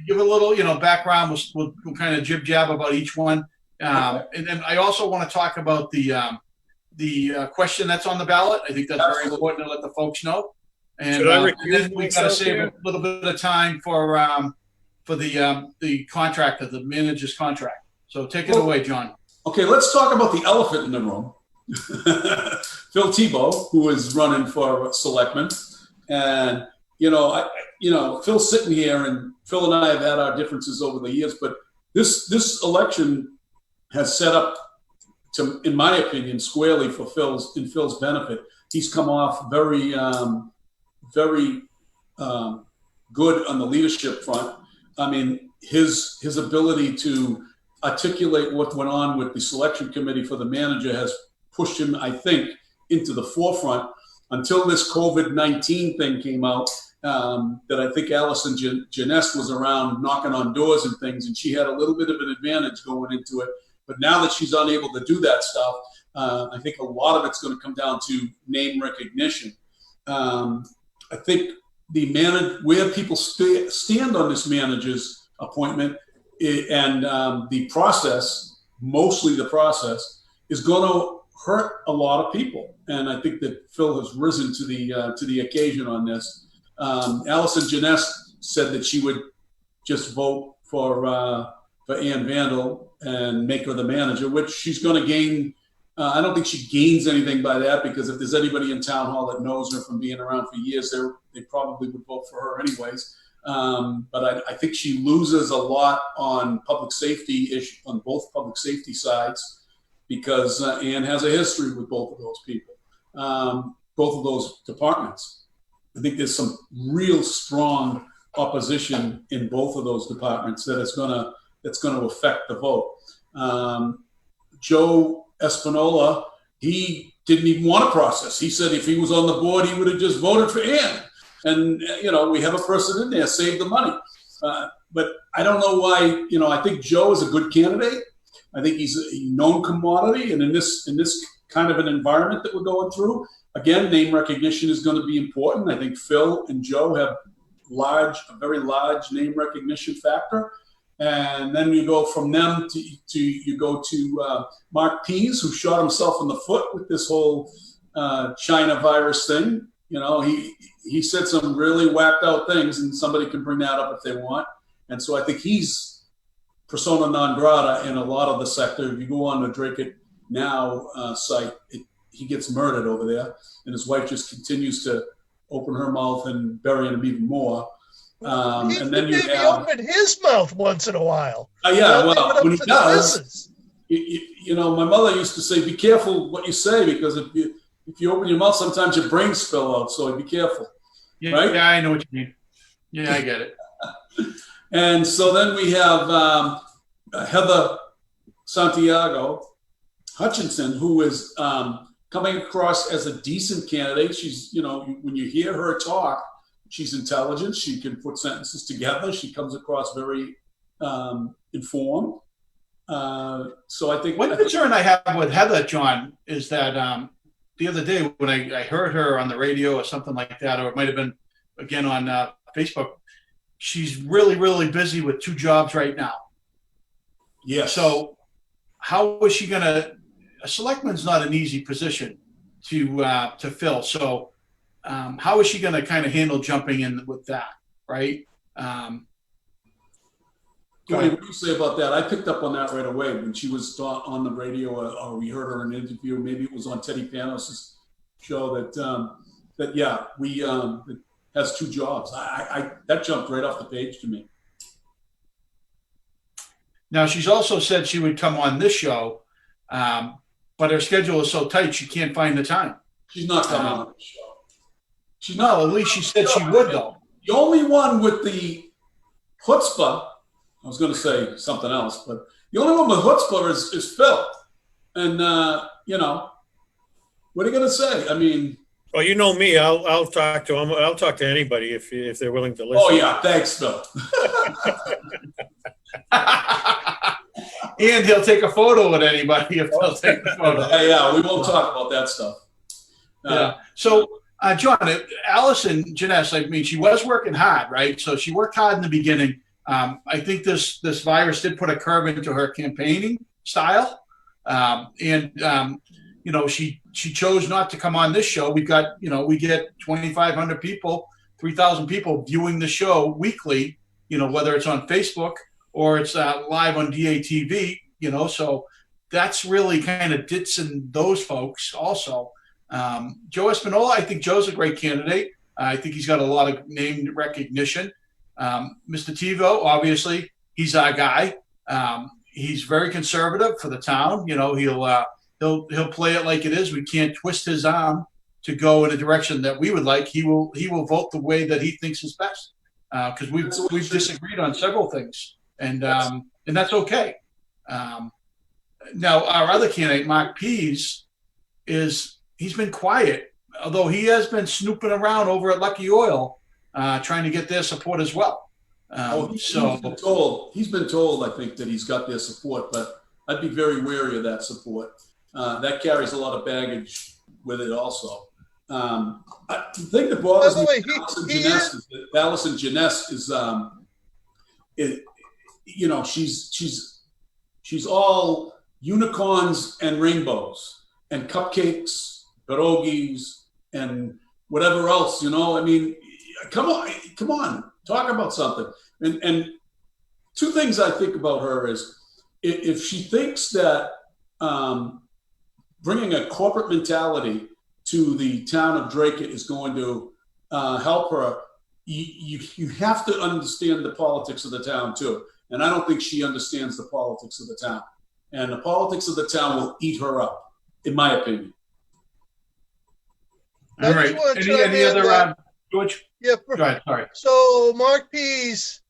Give a little, you know, background. We'll kind of jib jab about each one. And then I also want to talk about the question that's on the ballot. I think that's very important to let the folks know. And, Should I and then we've got to save a little bit of time for the contractor, the manager's contract. So take it away, John. Okay, let's talk about the elephant in the room. Phil Tebow, who is running for selectman. And, Phil's sitting here, and Phil and I have had our differences over the years, but this election has set up to, in my opinion, squarely for Phil's benefit. He's come off very good on the leadership front. I mean, his ability to articulate what went on with the selection committee for the manager has pushed him, I think, into the forefront until this COVID-19 thing came out. That I think Allison Janess was around knocking on doors and things, and she had a little bit of an advantage going into it. But now that she's unable to do that stuff, I think a lot of it's going to come down to name recognition. I think where people stand on this manager's appointment and the process, mostly the process, is going to hurt a lot of people. And I think that Phil has risen to the occasion on this. Allison Janess said that she would just vote for Ann Vandal and make her the manager, which she's going to gain. I don't think she gains anything by that, because if there's anybody in town hall that knows her from being around for years, they probably would vote for her anyways. But I think she loses a lot on public safety issue, on both public safety sides, because Ann has a history with both of those people, both of those departments. I think there's some real strong opposition in both of those departments that's going to affect the vote. Joe Espinola, he didn't even want a process. He said if he was on the board, he would have just voted for Ann. And, we have a person in there, save the money. But I don't know why, I think Joe is a good candidate. I think he's a known commodity. And in this kind of an environment that we're going through, again, name recognition is going to be important. I think Phil and Joe have a very large name recognition factor. And then you go from them to Mark Pease, who shot himself in the foot with this whole China virus thing. He said some really whacked out things, and somebody can bring that up if they want. And so I think he's persona non grata in a lot of the sector. If you go on the Dracut Now site, he gets murdered over there, and his wife just continues to open her mouth and bury him even more. And then you maybe have, open his mouth once in a while. yeah, Leave it well, up when he to the does, missus. you know, my mother used to say, "Be careful what you say, because if you open your mouth, sometimes your brains spill out. So be careful." Yeah, Right? yeah, I know what you mean. Yeah, I get it. And so then we have Heather Santiago Hutchinson, who is coming across as a decent candidate. She's, you know, when you hear her talk, she's intelligent. She can put sentences together. She comes across very informed. So I think one concern I have with Heather, John, is that the other day when I heard her on the radio or something like that, or it might have been again on Facebook, she's really, really busy with 2 jobs right now. yes. So how is she going to? A selectman's not an easy position to fill. So how is she going to kind of handle jumping in with that, right? Tony, what do you say about that? I picked up on that right away when she was on the radio, or we heard her in an interview. Maybe it was on Teddy Panos' show that yeah, we it has 2 jobs. I that jumped right off the page to me. Now she's also said she would come on this show, but her schedule is so tight she can't find the time. She's not coming on the show. She's No, not. at least she said she would though. The only one with the chutzpah, I was going to say something else, but the only one with chutzpah is Phil. And, you know, what are you going to say? I mean. Well, you know me. I'll talk to him. I'll talk to anybody if they're willing to listen. Oh, yeah. Thanks, Phil. And he'll take a photo with anybody if they'll take the photo. Yeah, we won't talk about that stuff. Yeah. So, John, Allison Janess, I mean, she was working hard, right? So she worked hard in the beginning. I think this virus did put a curve into her campaigning style. You know, she chose not to come on this show. We get 2,500 people, 3,000 people viewing the show weekly, you know, whether it's on Facebook or it's live on DATV, you know, so that's really kind of ditching those folks also. Joe Espinola, I think Joe's a great candidate. I think he's got a lot of name recognition. Mr. Tivo, obviously, he's our guy. He's very conservative for the town. You know, he'll play it like it is. We can't twist his arm to go in a direction that we would like. He will vote the way that he thinks is best. Because we've disagreed on several things, and that's okay. Now our other candidate, Mark Pease, he's been quiet, although he has been snooping around over at Lucky Oil, trying to get their support as well. He's been told, I think, that he's got their support, but I'd be very wary of that support. That carries a lot of baggage with it also. The thing that bothers me with Allison Janess is, you know, she's all unicorns and rainbows and cupcakes, pierogies, and whatever else, you know. I mean, come on, talk about something. And 2 things I think about her is if she thinks that bringing a corporate mentality to the town of Dracut is going to help her, you have to understand the politics of the town too. And I don't think she understands the politics of the town. And the politics of the town will eat her up, in my opinion. All right. Any other, George? Yeah. Go ahead, sorry. So Mark Pease,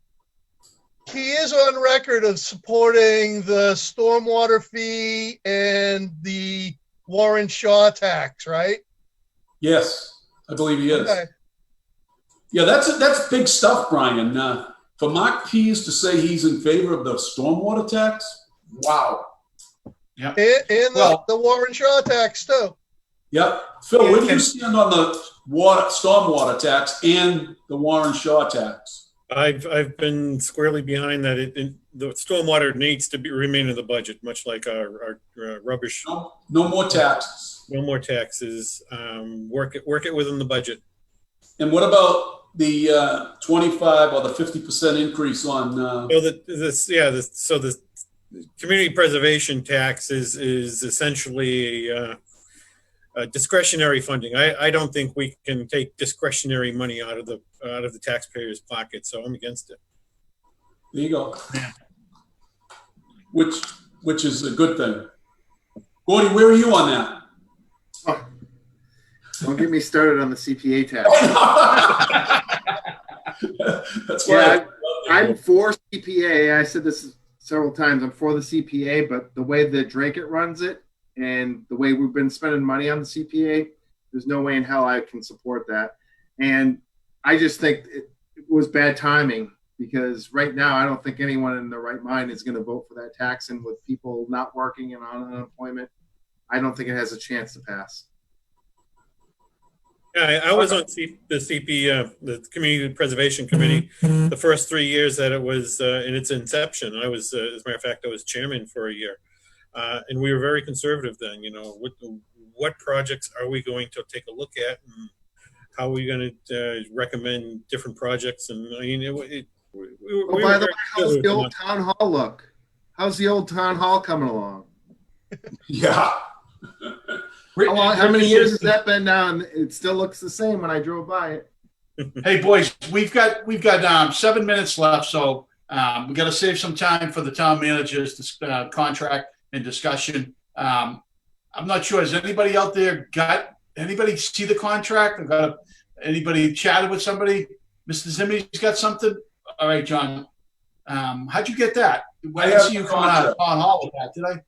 he is on record of supporting the stormwater fee and the Warren Shaw tax, right? Yes, I believe he is. Okay. Yeah, that's big stuff, Brian. For Mark Pease to say he's in favor of the stormwater tax, wow. Yeah. And the Warren Shaw tax too. Yep. Phil, where do you stand on the stormwater tax and the Warren Shaw tax? I've been squarely behind that. The stormwater needs to remain in the budget, much like our rubbish. No more taxes. No more taxes. Work it within the budget. And what about the 25 or the 50% increase on? So the community preservation tax is essentially discretionary funding. I don't think we can take discretionary money out of the taxpayers' pocket, so I'm against it. There you go. Which is a good thing. Gordy, where are you on that? Oh, don't get me started on the CPA tax. That's why I'm for CPA. I said this several times. I'm for the CPA, but the way that Dracut runs it and the way we've been spending money on the CPA, there's no way in hell I can support that. And I just think it was bad timing, because right now I don't think anyone in their right mind is going to vote for that tax. And with people not working and on unemployment, I don't think it has a chance to pass. Yeah, I was on the CP, the Community Preservation Committee, the first 3 years that it was in its inception. I was, as a matter of fact, I was chairman for a year, and we were very conservative then. You know, what projects are we going to take a look at, and how are we going to recommend different projects? And I mean, By the way, how's the old town hall look? How's the old town hall coming along? Yeah. How many years has that been now? And it still looks the same when I drove by it. Hey boys, we've got 7 minutes left, so we got to save some time for the town manager's contract and discussion. I'm not sure. Has anybody out there anybody see the contract? Anybody chatted with somebody? Mr. Zimmy's got something. All right, John. How'd you get that? I didn't see you coming out of town hall with that, did I?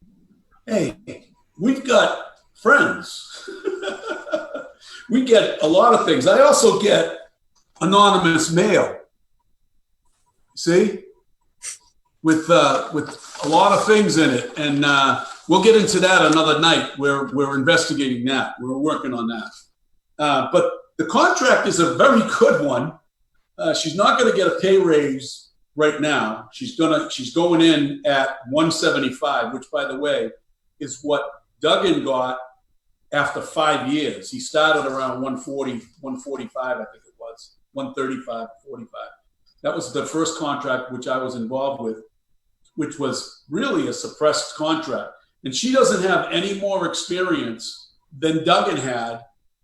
Hey, we've got friends. We get a lot of things. I also get anonymous mail. See, with a lot of things in it, and we'll get into that another night. We're investigating that. We're working on that. But the contract is a very good one. She's not going to get a pay raise right now. She's going in at 175, which, by the way, is what Duggan got after 5 years. He started around 140, 145, I think it was, 135, 45. That was the first contract which I was involved with, which was really a suppressed contract. And she doesn't have any more experience than Duggan had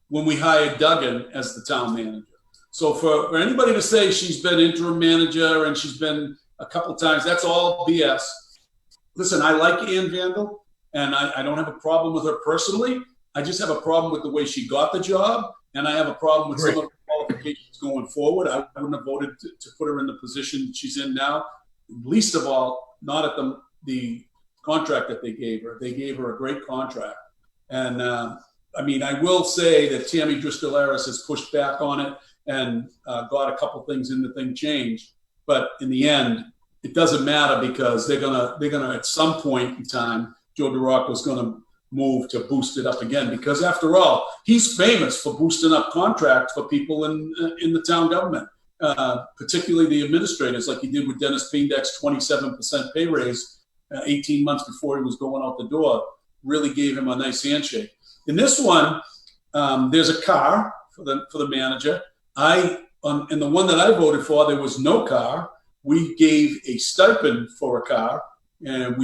when we hired Duggan as the town manager. So for anybody to say she's been interim manager and she's been a couple times, that's all BS. Listen, I like Ann Vandal, and I don't have a problem with her personally. I just have a problem with the way she got the job, and I have a problem with some of the qualifications going forward. I wouldn't have voted to put her in the position she's in now. Least of all, not at the contract that they gave her. They gave her a great contract. And I mean, I will say that Tammy Driscoll-Harris has pushed back on it and got a couple things in the thing changed. But in the end, it doesn't matter, because they're gonna at some point in time, Joe DeRocco's gonna move to boost it up again, because after all, he's famous for boosting up contracts for people in the town government, particularly the administrators, like he did with Dennis Pindek's 27% pay raise 18 months before he was going out the door. Really gave him a nice handshake. In this one, there's a car for the manager. In the one that I voted for, there was no car. We gave a stipend for a car, and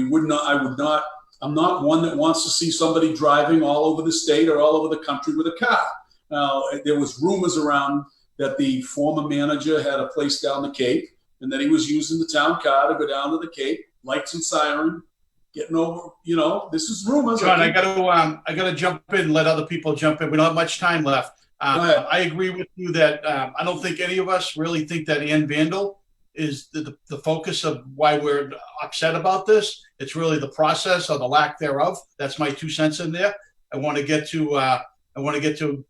I'm not one that wants to see somebody driving all over the state or all over the country with a car. Now, there was rumors around that the former manager had a place down the Cape, and that he was using the town car to go down to the Cape, lights and siren, getting over, this is rumors. John, I gotta jump in, let other people jump in. We don't have much time left. I agree with you that I don't think any of us really think that Ann Vandal is the focus of why we're upset about this. It's really the process or the lack thereof. That's my 2 cents in there. I want to get to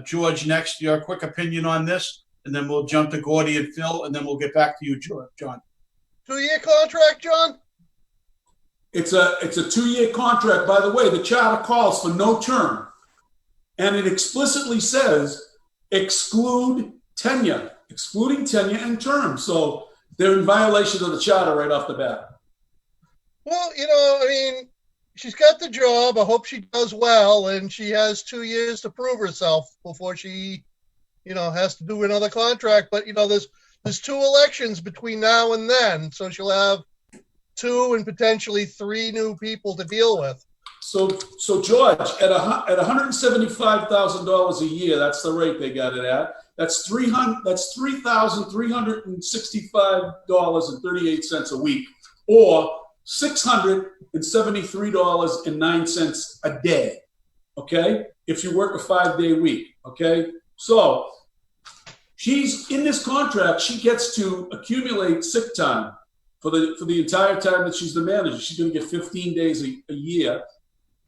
George next. Your quick opinion on this, and then we'll jump to Gordy and Phil, and then we'll get back to you, John. 2-year contract, John? It's a 2-year contract. By the way, the charter calls for no term, and it explicitly says excluding tenure and term. So they're in violation of the charter right off the bat. Well, I mean, she's got the job. I hope she does well, and she has 2 years to prove herself before she, has to do another contract. But, there's 2 elections between now and then, so she'll have 2 and potentially 3 new people to deal with. So George, at $175,000 a year, that's the rate they got it at. That's $3,365.38 a week, or $673.09 a day. Okay, if you work a 5-day week. Okay, so she's in this contract. She gets to accumulate sick time for the entire time that she's the manager. She's going to get 15 days a year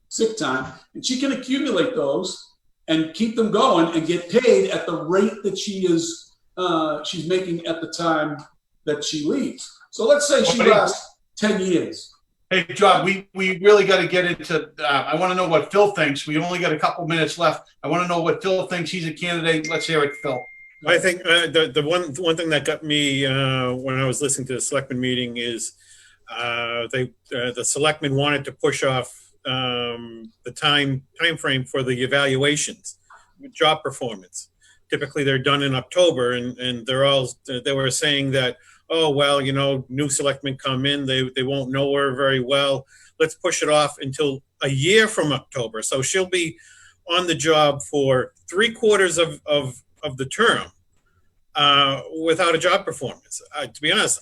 sick time, and she can accumulate those and keep them going and get paid at the rate that she's making at the time that she leaves. So let's say she lasts 10 years. Hey, John, we really got to get into, I want to know what Phil thinks. We only got a couple minutes left. I want to know what Phil thinks. He's a candidate. Let's hear it, Phil. I think the one thing that got me when I was listening to the selectmen meeting is the selectmen wanted to push off the time frame for the evaluations, job performance. Typically, they're done in October, and they were saying that, oh well, new selectmen come in, they won't know her very well. Let's push it off until a year from October. So she'll be on the job for 3/4 of the term without a job performance. To be honest,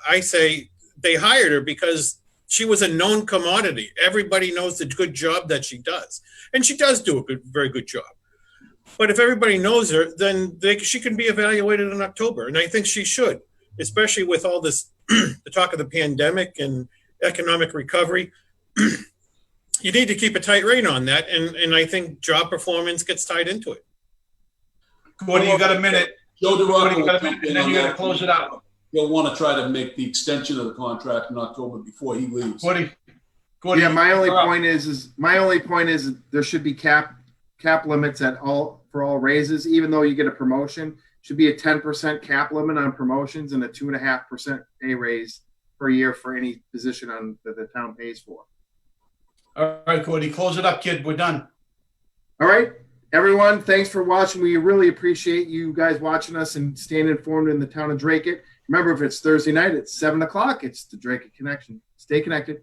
I say they hired her because she was a known commodity. Everybody knows the good job that she does. And she does do a very good job. But if everybody knows her, then she can be evaluated in October. And I think she should, especially with all this, the talk of the pandemic and economic recovery. You need to keep a tight rein on that. And I think job performance gets tied into it. Gordy, you got a minute. Joe Gordy, you got a minute, and then you got to close it out. He'll want to try to make the extension of the contract in October before he leaves. Gordy, Yeah, my only point is there should be cap limits for all raises. Even though you get a promotion, should be a 10% cap limit on promotions and a 2.5% pay raise per year for any position that the town pays for. All right, Gordy, close it up, kid. We're done. All right, everyone, thanks for watching. We really appreciate you guys watching us and staying informed in the town of Dracut. Remember, if it's Thursday night at 7 o'clock, it's the Dracut Connection. Stay connected.